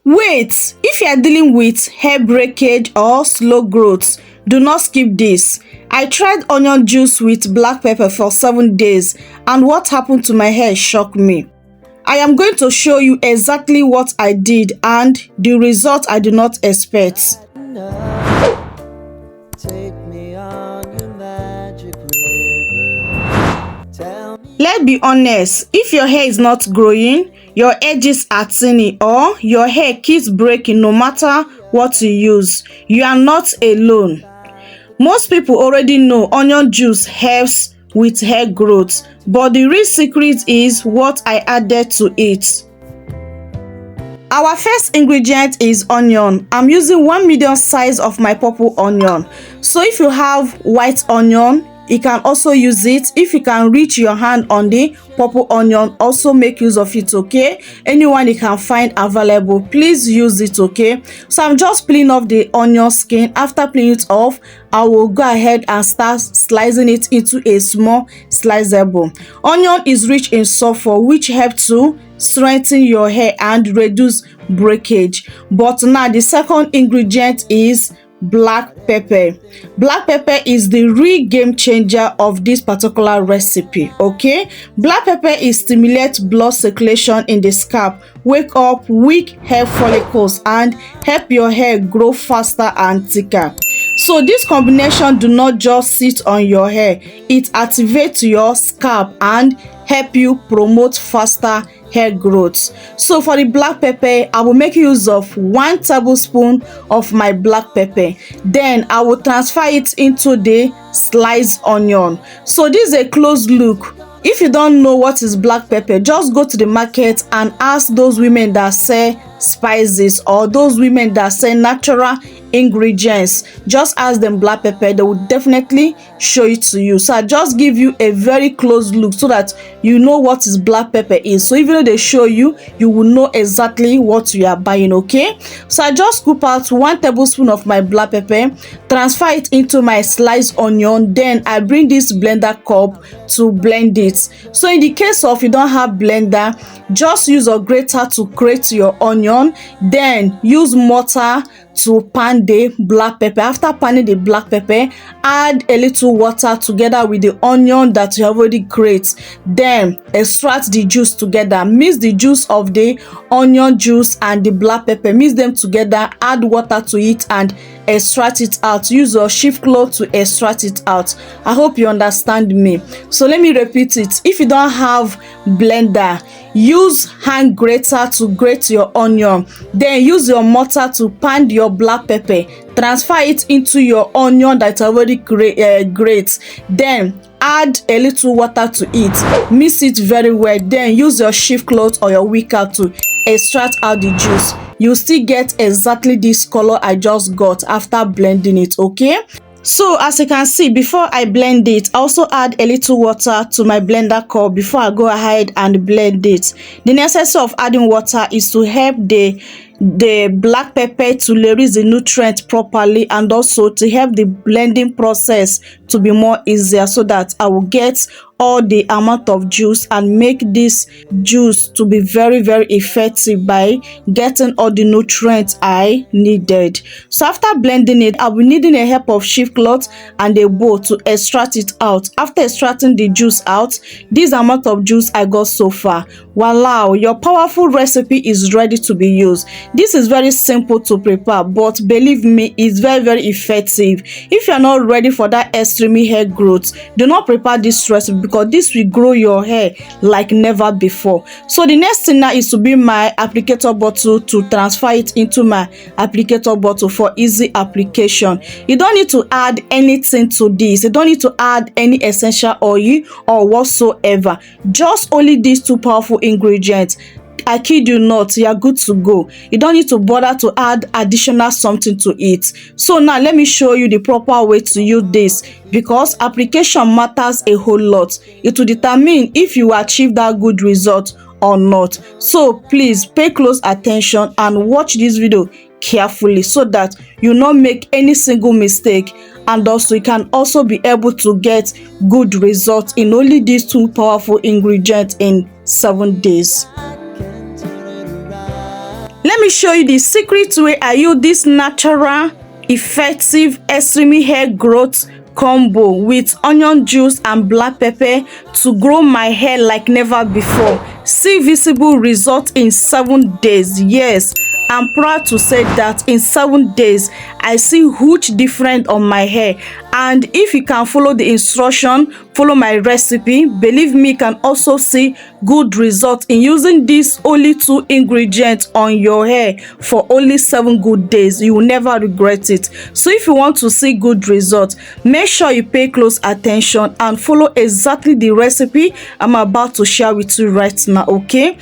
Wait, if you are dealing with hair breakage or slow growth, do not skip this. I tried onion juice with black pepper for 7 days, and what happened to my hair shocked me. I am going to show you exactly what I did and the result I did not expect. Take me on your magic river. Tell me. Let's be honest, if your hair is not growing, your edges are thinning, or your hair keeps breaking no matter what you use, you are not alone. Most people already know onion juice helps with hair growth, but the real secret is what I added to it. Our first ingredient is onion. I'm using 1 medium size of my purple onion. So if you have white onion, you can also use it. If you can reach your hand on the purple onion, also make use of it, okay? Anyone you can find available, please use it, okay? So I'm just peeling off the onion skin. After peeling it off, I will go ahead and start slicing it into a small sliceable. Onion is rich in sulfur, which helps to strengthen your hair and reduce breakage. But now the second ingredient is black pepper. Black pepper is the real game changer of this particular recipe, okay? Black pepper stimulates blood circulation in the scalp, wake up weak hair follicles, and help your hair grow faster and thicker. So this combination do not just sit on your hair, it activates your scalp and help you promote faster hair growth. So for the black pepper, I will make use of 1 tablespoon of my black pepper. Then I will transfer it into the sliced onion. So this is a close look. If you don't know what is black pepper, just go to the market and ask those women that sell spices or those women that sell natural ingredients. Just ask them black pepper, they will definitely show it to you. So I just give you a very close look so that you know what is black pepper is. So even though they show you, you will know exactly what you are buying, okay? So I just scoop out 1 tablespoon of my black pepper, transfer it into my sliced onion, then I bring this blender cup to blend it. So in the case of you don't have blender, just use a grater to grate your onion, then use mortar to pan the black pepper. After panning the black pepper, add a little water together with the onion that you have already grated. Then extract the juice together. Mix the juice of the onion juice and the black pepper. Mix them together, add water to it and extract it out. Use your shift cloth to extract it out. I hope you understand me. So let me repeat it. If you don't have blender, use hand grater to grate your onion. Then use your mortar to pound your black pepper. Transfer it into your onion that already grate. Then add a little water to it. Mix it very well. Then use your shift cloth or your whisker to extract out the juice. You still get exactly this color I just got after blending it, okay? So as you can see, before I blend it, I also add a little water to my blender cup before I go ahead and blend it. The necessity of adding water is to help the black pepper to release the nutrient properly, and also to help the blending process to be more easier, so that I will get all the amount of juice and make this juice to be very effective by getting all the nutrients I needed. So after blending it, I will needing a help of shift cloth and a bowl to extract it out. After extracting the juice out, this amount of juice I got so far, voila, your powerful recipe is ready to be used. This is very simple to prepare, but believe me, it's very effective. If you are not ready for that extreme hair growth, do not prepare this recipe, because this will grow your hair like never before. So the next thing now is to be my applicator bottle, to transfer it into my applicator bottle for easy application. You don't need to add anything to this. You don't need to add any essential oil or whatsoever. Just only these 2 powerful ingredients. I kid you not, you are good to go. You don't need to bother to add additional something to it. So now let me show you the proper way to use this, because application matters a whole lot. It will determine if you achieve that good result or not. So please pay close attention and watch this video carefully, so that you not make any single mistake, and also you can also be able to get good results in only these 2 powerful ingredients in 7 days. Let let me show you the secret way I use this natural effective extreme hair growth combo with onion juice and black pepper to grow my hair like never before. See visible result in 7 days. Yes, I'm proud to say that in 7 days I see huge difference on my hair. And if you can follow the instruction, follow my recipe, believe me, you can also see good result in using these only 2 ingredients on your hair for only 7 good days. You will never regret it. So if you want to see good results, make sure you pay close attention and follow exactly the recipe I'm about to share with you right now, okay?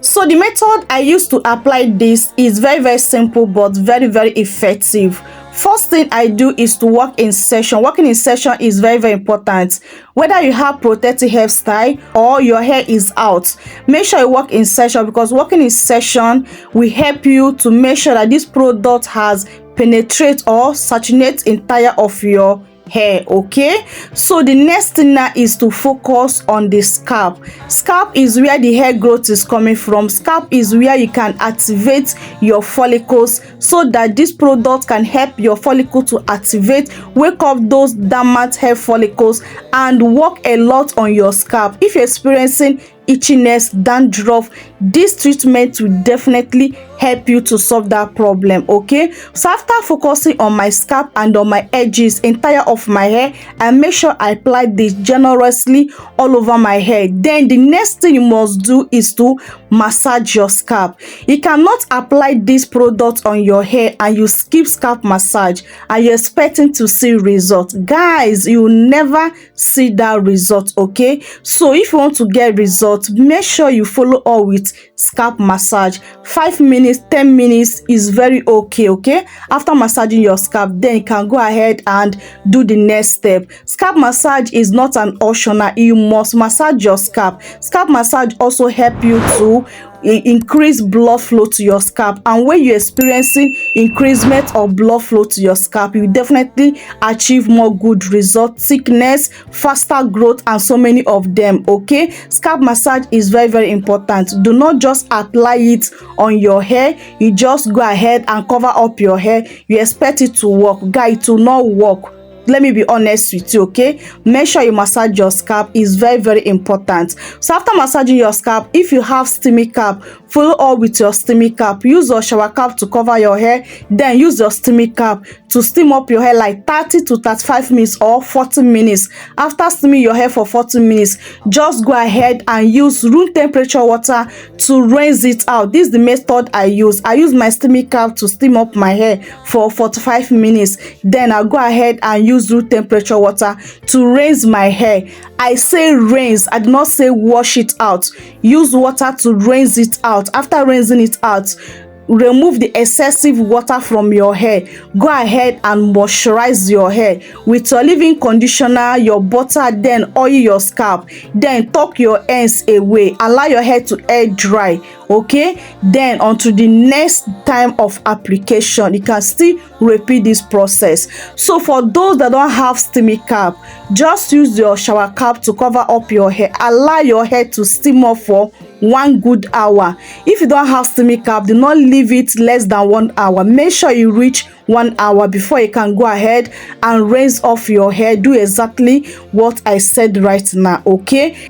So the method I use to apply this is very simple but very effective. First thing I do is to work in session. Working in session is very important. Whether you have protective hairstyle or your hair is out, make sure you work in session, because working in session will help you to make sure that this product has penetrate or saturate entire of your hair, okay? So the next thing now is to focus on the scalp. Scalp is where the hair growth is coming from. Scalp is where you can activate your follicles, so that this product can help your follicle to activate, wake up those dormant hair follicles and work a lot on your scalp. If you're experiencing itchiness, dandruff, this treatment will definitely help you to solve that problem, okay? So after focusing on my scalp and on my edges entire of my hair, I make sure I apply this generously all over my hair. Then the next thing you must do is to massage your scalp. You cannot apply this product on your hair and you skip scalp massage and you're expecting to see result. Guys, you will never see that result, okay? So if you want to get result, make sure you follow all with scalp massage. 5 minutes, 10 minutes is very okay? After massaging your scalp, then you can go ahead and do the next step. Scalp massage is not an optional. You must massage your scalp. Scalp massage also help you to increase blood flow to your scalp, and when you're experiencing increasement of blood flow to your scalp, you definitely achieve more good results, thickness, faster growth, and so many of them, okay? Scalp massage is very important. Do not just apply it on your hair. You just go ahead and cover up your hair. You expect it to work. Guys, it will not work. Let me be honest with you, okay? Make sure you massage your scalp. Is very important. So after massaging your scalp, if you have steamy cap, follow up with your steamy cap. Use your shower cap to cover your hair, then use your steamy cap to steam up your hair like 30 to 35 minutes or 40 minutes. After steaming your hair for 40 minutes, just go ahead and use room temperature water to rinse it out. This is the method I use. I use my steamy cap to steam up my hair for 45 minutes. Then I'll go ahead and use room temperature water to rinse my hair. I say rinse, I do not say wash it out. Use water to rinse it out. After rinsing it out, remove the excessive water from your hair. Go ahead and moisturize your hair with your leave-in conditioner, your butter, then oil your scalp. Then tuck your ends away. Allow your hair to air dry, okay? Then until the next time of application, you can still repeat this process. So for those that don't have steamy cap, just use your shower cap to cover up your hair. Allow your hair to steam up for 1 good hour. If you don't have steamy cap, do not leave it less than 1 hour. Make sure you reach 1 hour before you can go ahead and rinse off your hair. Do exactly what I said right now, okay?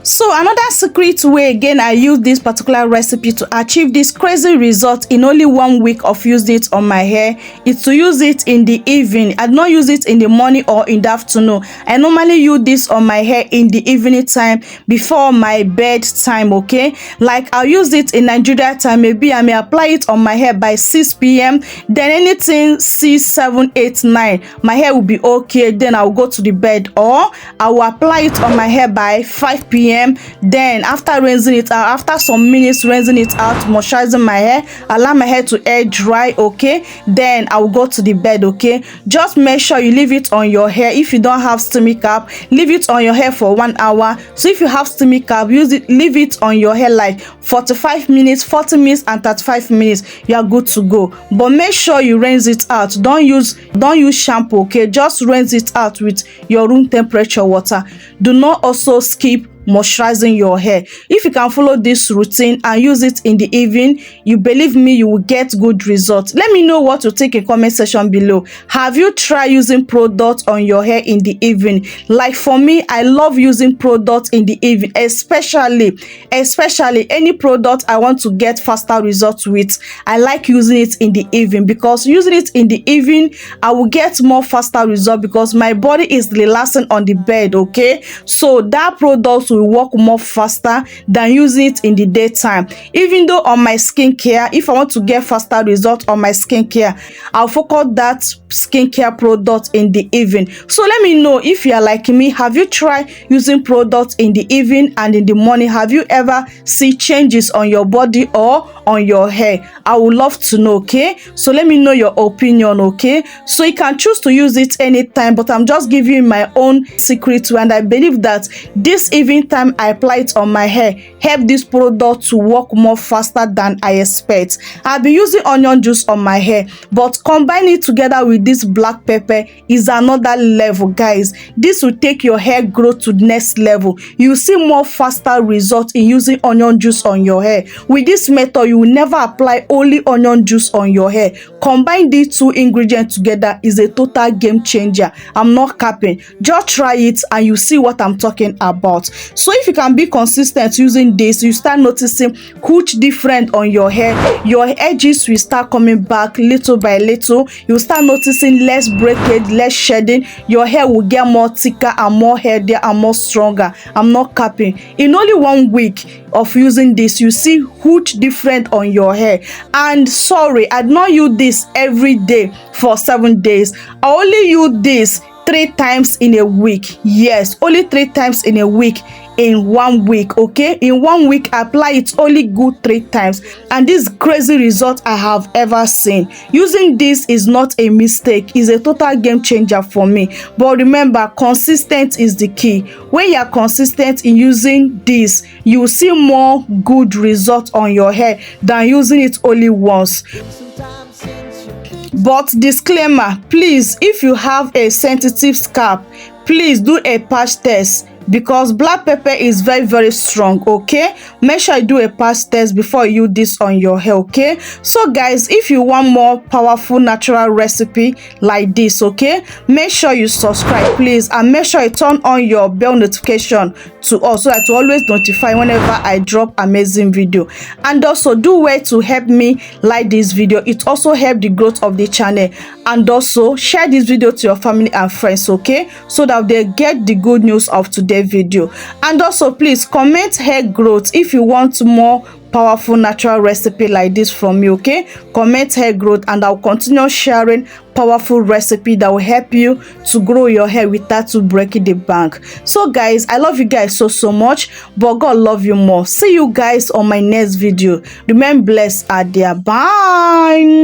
So another secret way again I use this particular recipe to achieve this crazy result in only 1 week of using it on my hair is to use it in the evening. I do not use it in the morning or in the afternoon. I normally use this on my hair in the evening time before my bed time, okay? Like I'll use it in Nigeria time. Maybe I may apply it on my hair by 6 p.m. Then anything 6, 7, 8, 9, my hair will be okay. Then I'll go to the bed, or I will apply it on my hair by 5 p.m. Then after rinsing it out, after some minutes rinsing it out, moisturizing my hair, allow my hair to air dry, okay? Then I will go to the bed, okay? Just make sure you leave it on your hair. If you don't have steamy cap, leave it on your hair for 1 hour. So if you have steamy cap, leave it on your hair like 45 minutes, 40 minutes, and 35 minutes. You are good to go. But make sure you rinse it out. Don't use shampoo, okay? Just rinse it out with your room temperature water. Do not also skip moisturizing your hair. If you can follow this routine and use it in the evening, you believe me, you will get good results. Let me know what you think in comment section below. Have you tried using product on your hair in the evening? Like for me, I love using product in the evening, especially any product I want to get faster results with. I like using it in the evening because using it in the evening, I will get more faster result because my body is relaxing on the bed. Okay, so that product will work more faster than using it in the daytime. Even though on my skincare, if I want to get faster result on my skincare, I'll focus that skincare product in the evening. So let me know if you are like me. Have you tried using products in the evening and in the morning? Have you ever see changes on your body or on your hair? I would love to know. Okay, so let me know your opinion. Okay, so you can choose to use it anytime, but I'm just giving you my own secret way, and I believe that this evening time I apply it on my hair help this product to work more faster than I expect. I'll be using onion juice on my hair, but combine it together with this black pepper is another level, guys. This will take your hair growth to the next level. You see more faster results in using onion juice on your hair. With this method, you will never apply only onion juice on your hair. Combine these two ingredients together is a total game changer. I'm not capping. Just try it and you see what I'm talking about. So if you can be consistent using this, you start noticing huge difference on your hair. Your edges will start coming back little by little. You start noticing less breakage, less shedding. Your hair will get more thicker and more healthier and more stronger. I'm not capping. In only 1 week of using this, you see huge difference on your hair. And sorry, I did not use this every day for 7 days. I only use this 3 times in a week. Yes, only 3 times in a week in 1 week. Okay, in 1 week apply it only good 3 times, and this crazy result I have ever seen. Using this is not a mistake, it's a total game changer for me. But remember, consistent is the key. When you are consistent in using this, you will see more good results on your hair than using it only once. But disclaimer, please, if you have a sensitive scalp, please do a patch test because black pepper is very strong. Okay, make sure you do a patch test before you use this on your hair. Okay, so guys, if you want more powerful natural recipe like this, okay, make sure you subscribe please, and make sure you turn on your bell notification to us so that you always notify whenever I drop amazing video. And also do way to help me like this video. It also help the growth of the channel. And also share this video to your family and friends, okay, so that they get the good news of today's video. And also please comment hair growth if you want more powerful natural recipe like this from me. Okay, comment hair growth and I'll continue sharing powerful recipe that will help you to grow your hair without to breaking the bank. So guys, I love you guys so much, but God love you more. See you guys on my next video. Remain blessed out there. Bye.